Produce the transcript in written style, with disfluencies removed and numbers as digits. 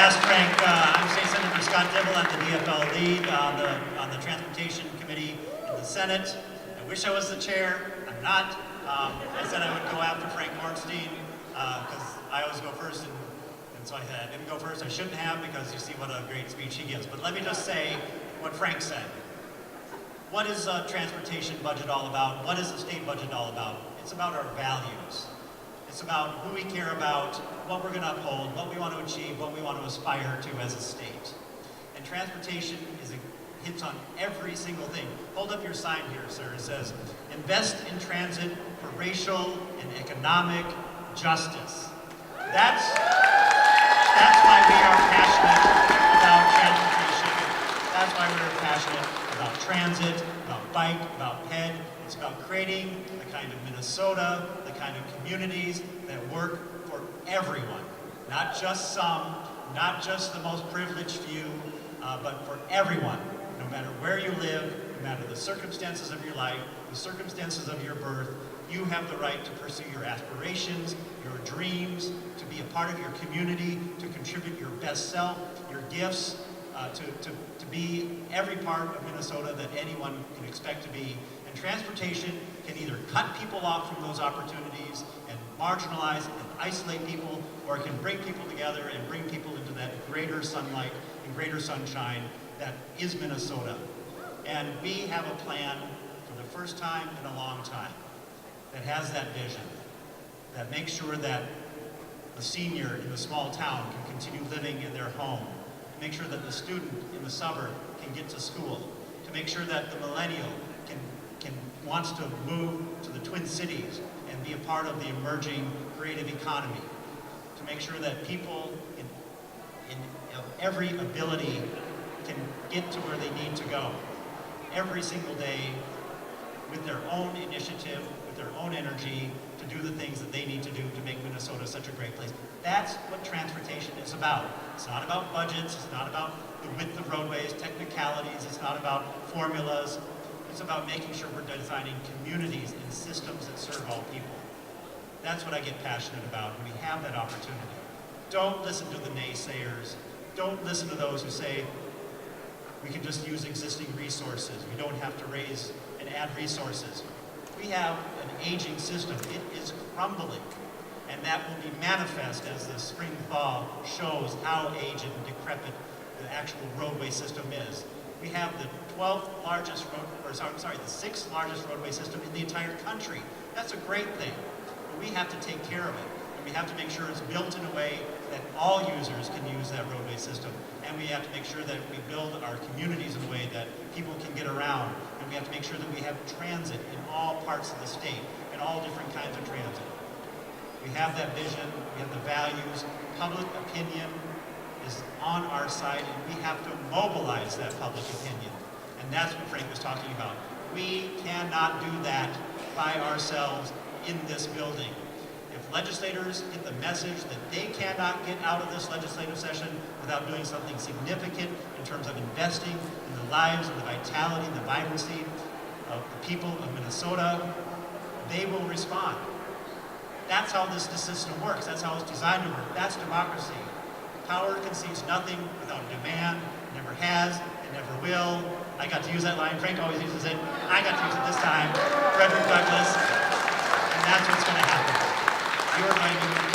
asked Frank, I'm State Senator Scott Dibble. I'm the DFL lead on the Transportation Committee in the Senate. I wish I was the chair. I'm not. I said I would go after Frank Bornstein because I always go first, and so I didn't go first. I shouldn't have, because you see what a great speech he gives. But let me just say what Frank said. What is a transportation budget all about? What is the state budget all about? It's about our values. It's about who we care about, what we're going to uphold, what we want to achieve, what we want to aspire to as a state. And transportation hits on every single thing. Hold up your sign here, sir. It says, invest in transit for racial and economic justice. That's why we are passionate about transportation. That's why we're passionate about transit, about bike, about ped. It's about creating the kind of Minnesota, the kind of communities that work for everyone. Not just some, not just the most privileged few, but for everyone. No matter where you live, no matter the circumstances of your life, the circumstances of your birth, you have the right to pursue your aspirations, your dreams, to be a part of your community, to contribute your best self, your gifts, to be every part of Minnesota that anyone can expect to be. And transportation can either cut people off from those opportunities and marginalize and isolate people, or it can bring people together and bring people into that greater sunlight and greater sunshine that is Minnesota. And we have a plan for the first time in a long time that has that vision, that makes sure that the senior in the small town can continue living in their home, to make sure that the student in the suburb can get to school, to make sure that the millennial wants to move to the Twin Cities and be a part of the emerging creative economy, to make sure that people of every ability can get to where they need to go every single day with their own initiative, with their own energy, to do the things that they need to do to make Minnesota such a great place. That's what transportation is about. It's not about budgets, it's not about the width of roadways, technicalities, it's not about formulas. It's about making sure we're designing communities and systems that serve all people. That's what I get passionate about, and we have that opportunity. Don't listen to the naysayers. Don't listen to those who say we can just use existing resources. We don't have to raise and add resources. We have an aging system. It is crumbling, and that will be manifest as the spring thaw shows how aged and decrepit the actual roadway system is. We have the 6th largest roadway system in the entire country. That's a great thing, but we have to take care of it. And we have to make sure it's built in a way that all users can use that roadway system. And we have to make sure that we build our communities in a way that people can get around. And we have to make sure that we have transit in all parts of the state, and all different kinds of transit. We have that vision, we have the values, public opinion is on our side, and we have to mobilize that public opinion. And that's what Frank was talking about. We cannot do that by ourselves in this building. If legislators get the message that they cannot get out of this legislative session without doing something significant in terms of investing in the lives and the vitality and the vibrancy of the people of Minnesota, they will respond. That's how this system works. That's how it's designed to work. That's democracy. Power concedes nothing without demand, never has, and never will. I got to use that line. Frank always uses it. I got to use it this time. Frederick Douglass. And that's what's going to happen. You are going to